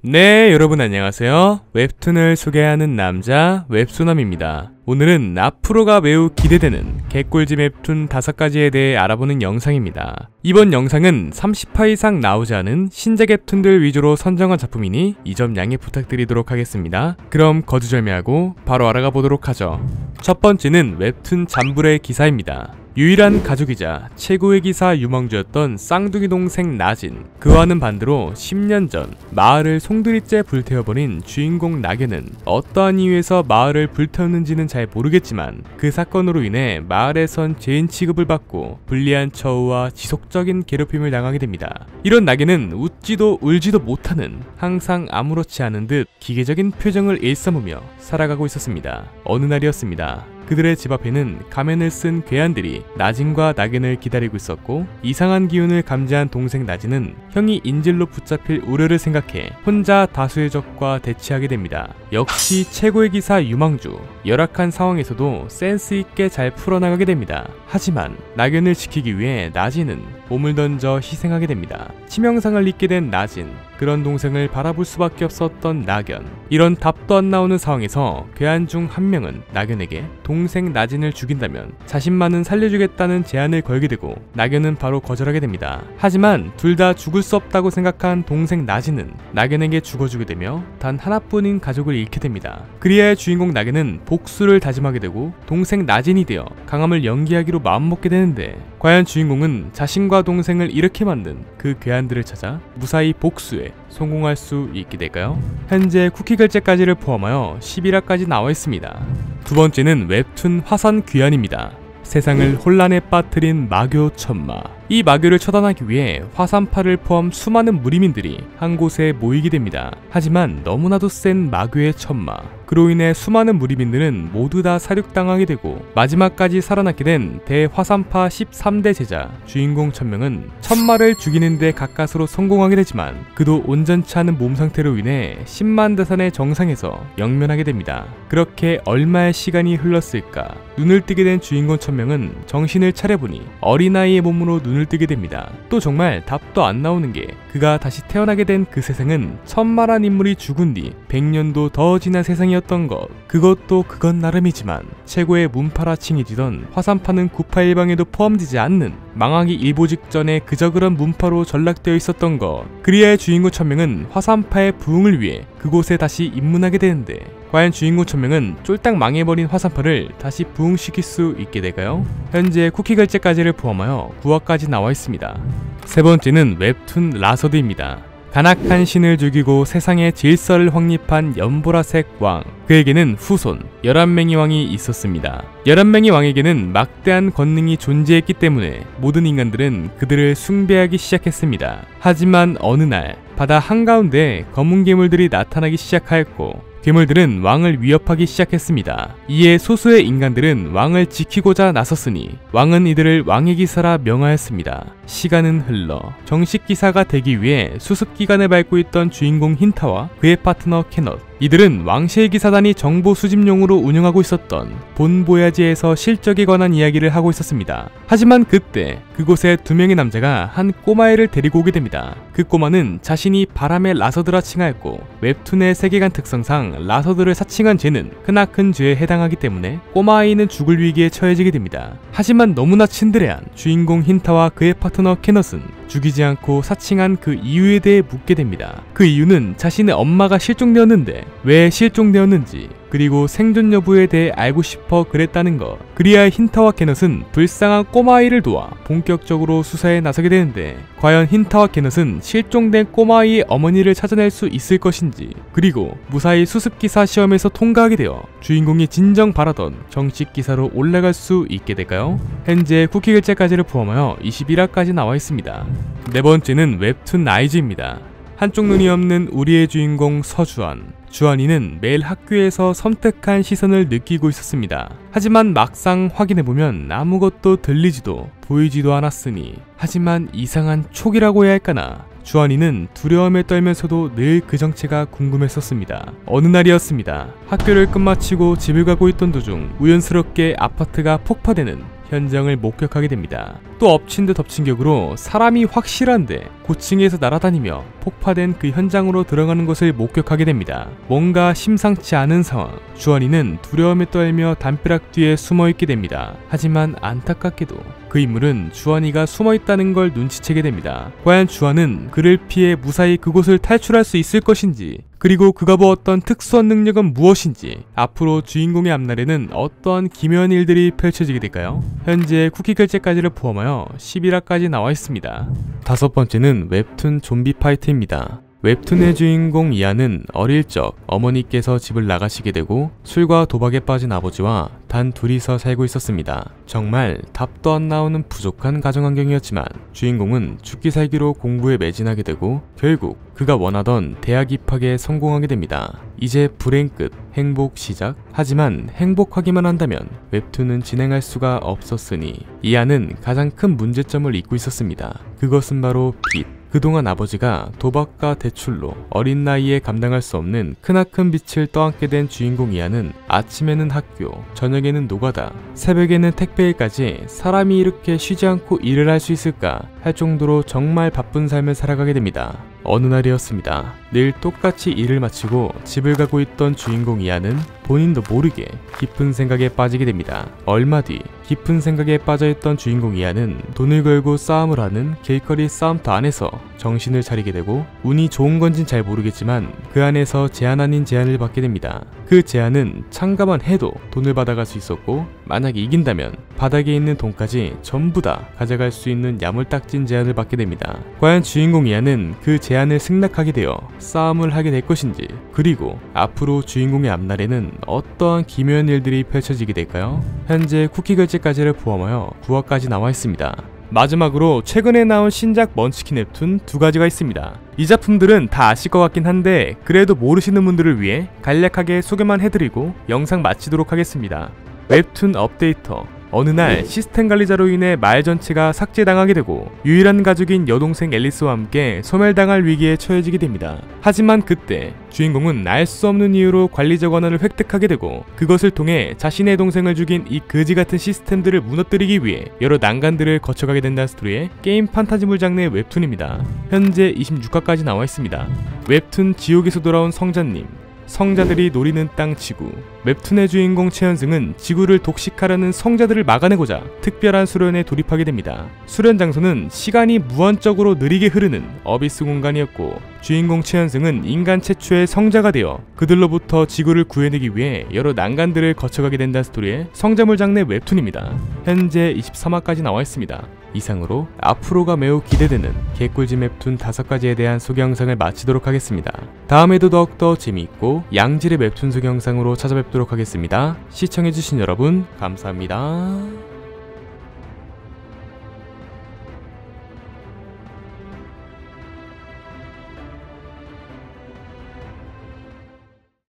네, 여러분 안녕하세요. 웹툰을 소개하는 남자 웹소남입니다. 오늘은 앞으로가 매우 기대되는 개꿀잼 웹툰 5가지에 대해 알아보는 영상입니다. 이번 영상은 30화 이상 나오지 않은 신작 웹툰들 위주로 선정한 작품이니 이 점 양해 부탁드리도록 하겠습니다. 그럼 거두절미하고 바로 알아가 보도록 하죠. 첫 번째는 웹툰 잠불의 기사입니다. 유일한 가족이자 최고의 기사 유망주였던 쌍둥이 동생 나진, 그와는 반대로 10년 전 마을을 송두리째 불태워버린 주인공 나견은 어떠한 이유에서 마을을 불태웠는지는 잘 모르겠지만 그 사건으로 인해 마을에선 죄인 취급을 받고 불리한 처우와 지속적인 괴롭힘을 당하게 됩니다. 이런 나견은 웃지도 울지도 못하는, 항상 아무렇지 않은 듯 기계적인 표정을 일삼으며 살아가고 있었습니다. 어느 날이었습니다. 그들의 집 앞에는 가면을 쓴 괴한들이 나진과 나견을 기다리고 있었고, 이상한 기운을 감지한 동생 나진은 형이 인질로 붙잡힐 우려를 생각해 혼자 다수의 적과 대치하게 됩니다. 역시 최고의 기사 유망주, 열악한 상황에서도 센스 있게 잘 풀어나가게 됩니다. 하지만 나견을 지키기 위해 나진은 몸을 던져 희생하게 됩니다. 치명상을 입게 된 나진, 그런 동생을 바라볼 수밖에 없었던 나견. 이런 답도 안 나오는 상황에서 괴한 중 한 명은 나견에게 동생 나진을 죽인다면 자신만은 살려주겠다는 제안을 걸게 되고, 나견은 바로 거절하게 됩니다. 하지만 둘 다 죽을 수 없다고 생각한 동생 나진은 나견에게 죽어주게 되며 단 하나뿐인 가족을 잃게 됩니다. 그리하여 주인공 나견은 복수를 다짐하게 되고 동생 나진이 되어 강함을 연기하기로 마음먹게 되는데, 과연 주인공은 자신과 동생을 이렇게 만든 그 괴한들을 찾아 무사히 복수에 성공할 수 있게 될까요? 현재 쿠키 결제까지를 포함하여 11화까지 나와 있습니다. 두 번째는 웹툰 화산 귀환입니다. 세상을 혼란에 빠뜨린 마교 천마. 이 마교를 처단하기 위해 화산파를 포함 수많은 무리민들이 한 곳에 모이게 됩니다. 하지만 너무나도 센 마교의 천마, 그로 인해 수많은 무리민들은 모두 다 사륙당하게 되고 마지막까지 살아남게 된 대화산파 13대 제자 주인공 천명은 천마를 죽이는데 가까스로 성공하게 되지만 그도 온전치 않은 몸 상태로 인해 10만 대산의 정상에서 영면하게 됩니다. 그렇게 얼마의 시간이 흘렀을까? 눈을 뜨게 된 주인공 천명은 정신을 차려보니 어린아이의 몸으로 눈을 뜨게 됩니다. 또 정말 답도 안 나오는 게, 그가 다시 태어나게 된 그 세상은 천마란 인물이 죽은 뒤 100년도 더 지난 세상이었던 것. 그것도 그건 나름이지만 최고의 문파라칭이 되던 화산파는 981방에도 포함되지 않는 망하기 일보 직전에 그저 그런 문파로 전락되어 있었던 것. 그리하여 주인공 천명은 화산파의 부흥을 위해 그곳에 다시 입문하게 되는데, 과연 주인공 천명은 쫄딱 망해버린 화산파를 다시 부흥시킬 수 있게 될까요? 현재 쿠키 결제까지를 포함하여 9화까지 나와 있습니다. 세 번째는 웹툰 라서드입니다. 간악한 신을 죽이고 세상의 질서를 확립한 연보라색 왕, 그에게는 후손 11명의 왕이 있었습니다. 11명의 왕에게는 막대한 권능이 존재했기 때문에 모든 인간들은 그들을 숭배하기 시작했습니다. 하지만 어느 날 바다 한가운데 검은 괴물들이 나타나기 시작하였고, 괴물들은 왕을 위협하기 시작했습니다. 이에 소수의 인간들은 왕을 지키고자 나섰으니 왕은 이들을 왕의 기사라 명하였습니다. 시간은 흘러 정식 기사가 되기 위해 수습기관을 밟고 있던 주인공 힌타와 그의 파트너 캐넛, 이들은 왕실 기사단이 정보 수집용으로 운영하고 있었던 본보야지에서 실적에 관한 이야기를 하고 있었습니다. 하지만 그때 그곳에 2명의 남자가 한 꼬마애를 데리고 오게 됩니다. 그 꼬마는 자신이 바람의 라서드라 칭하였고, 웹툰의 세계관 특성상 라서드를 사칭한 죄는 크나큰 죄에 해당하기 때문에 꼬마아이는 죽을 위기에 처해지게 됩니다. 하지만 너무나 친드레한 주인공 힌타와 그의 파트너 캐넛은 죽이지 않고 사칭한 그 이유에 대해 묻게 됩니다. 그 이유는 자신의 엄마가 실종되었는데 왜 실종되었는지, 그리고 생존 여부에 대해 알고 싶어 그랬다는 것. 그리하여 힌타와 캐넛은 불쌍한 꼬마아이를 도와 본격적으로 수사에 나서게 되는데, 과연 힌타와 캐넛은 실종된 꼬마아이의 어머니를 찾아낼 수 있을 것인지, 그리고 무사히 수습기사 시험에서 통과하게 되어 주인공이 진정 바라던 정식 기사로 올라갈 수 있게 될까요? 현재 쿠키 결제까지를 포함하여 21화까지 나와 있습니다. 네 번째는 웹툰 아이즈입니다. 한쪽 눈이 없는 우리의 주인공 서주환. 주한이는 매일 학교에서 섬뜩한 시선을 느끼고 있었습니다. 하지만 막상 확인해보면 아무것도 들리지도 보이지도 않았으니, 하지만 이상한 촉이라고 해야 할까나, 주한이는 두려움에 떨면서도 늘 그 정체가 궁금했었습니다. 어느 날이었습니다. 학교를 끝마치고 집을 가고 있던 도중 우연스럽게 아파트가 폭파되는 현장을 목격하게 됩니다. 또 엎친 데 덮친 격으로 사람이 확실한데 고층에서 날아다니며 폭파된 그 현장으로 들어가는 것을 목격하게 됩니다. 뭔가 심상치 않은 상황. 주원이는 두려움에 떨며 담벼락 뒤에 숨어있게 됩니다. 하지만 안타깝게도 그 인물은 주원이가 숨어있다는 걸 눈치채게 됩니다. 과연 주원은 그를 피해 무사히 그곳을 탈출할 수 있을 것인지, 그리고 그가 보았던 특수한 능력은 무엇인지, 앞으로 주인공의 앞날에는 어떠한 기묘한 일들이 펼쳐지게 될까요? 현재 쿠키 결제까지를 포함하여 11화까지 나와 있습니다. 다섯 번째는 웹툰 좀비 파이트입니다. 웹툰의 주인공 이안은 어릴 적 어머니께서 집을 나가시게 되고 술과 도박에 빠진 아버지와 단 둘이서 살고 있었습니다. 정말 답도 안 나오는 부족한 가정환경이었지만 주인공은 죽기 살기로 공부에 매진하게 되고 결국 그가 원하던 대학 입학에 성공하게 됩니다. 이제 불행 끝, 행복 시작. 하지만 행복하기만 한다면 웹툰은 진행할 수가 없었으니 이안은 가장 큰 문제점을 잊고 있었습니다. 그것은 바로 빚. 그동안 아버지가 도박과 대출로 어린 나이에 감당할 수 없는 크나큰 빚을 떠안게 된 주인공 이안은 아침에는 학교, 저녁에는 노가다, 새벽에는 택배일까지 사람이 이렇게 쉬지 않고 일을 할 수 있을까 할 정도로 정말 바쁜 삶을 살아가게 됩니다. 어느 날이었습니다. 늘 똑같이 일을 마치고 집을 가고 있던 주인공 이안은 본인도 모르게 깊은 생각에 빠지게 됩니다. 얼마 뒤 깊은 생각에 빠져있던 주인공 이안은 돈을 걸고 싸움을 하는 길거리 싸움터 안에서 정신을 차리게 되고 운이 좋은 건진 잘 모르겠지만 그 안에서 제안 아닌 제안을 받게 됩니다. 그 제안은 참가만 해도 돈을 받아갈 수 있었고 만약에 이긴다면 바닥에 있는 돈까지 전부 다 가져갈 수 있는 야물딱진 제안을 받게 됩니다. 과연 주인공 이안은 그 제안을 승낙하게 되어 싸움을 하게 될 것인지, 그리고 앞으로 주인공의 앞날에는 어떠한 기묘한 일들이 펼쳐지게 될까요? 현재 쿠키 결제까지를 포함하여 9화까지 나와 있습니다. 마지막으로 최근에 나온 신작 먼치킨 웹툰 두 가지가 있습니다. 이 작품들은 다 아실 것 같긴 한데 그래도 모르시는 분들을 위해 간략하게 소개만 해드리고 영상 마치도록 하겠습니다. 웹툰 업데이터. 어느 날 시스템 관리자로 인해 마을 전체가 삭제당하게 되고 유일한 가족인 여동생 앨리스와 함께 소멸당할 위기에 처해지게 됩니다. 하지만 그때 주인공은 알 수 없는 이유로 관리자 권한을 획득하게 되고 그것을 통해 자신의 동생을 죽인 이 거지같은 시스템들을 무너뜨리기 위해 여러 난관들을 거쳐가게 된다는 스토리의 게임 판타지물 장르의 웹툰입니다. 현재 26화까지 나와 있습니다. 웹툰 지옥에서 돌아온 성자님. 성자들이 노리는 땅 지구. 웹툰의 주인공 최현승은 지구를 독식하려는 성자들을 막아내고자 특별한 수련에 돌입하게 됩니다. 수련 장소는 시간이 무한적으로 느리게 흐르는 어비스 공간이었고 주인공 최현승은 인간 최초의 성자가 되어 그들로부터 지구를 구해내기 위해 여러 난관들을 거쳐가게 된다는 스토리의 성자물 장르 웹툰입니다. 현재 23화까지 나와 있습니다. 이상으로 앞으로가 매우 기대되는 개꿀잼 웹툰 5가지에 대한 소개 영상을 마치도록 하겠습니다. 다음에도 더욱더 재미있고 양질의 웹툰 소개 영상으로 찾아뵙도록 하겠습니다. 시청해주신 여러분 감사합니다.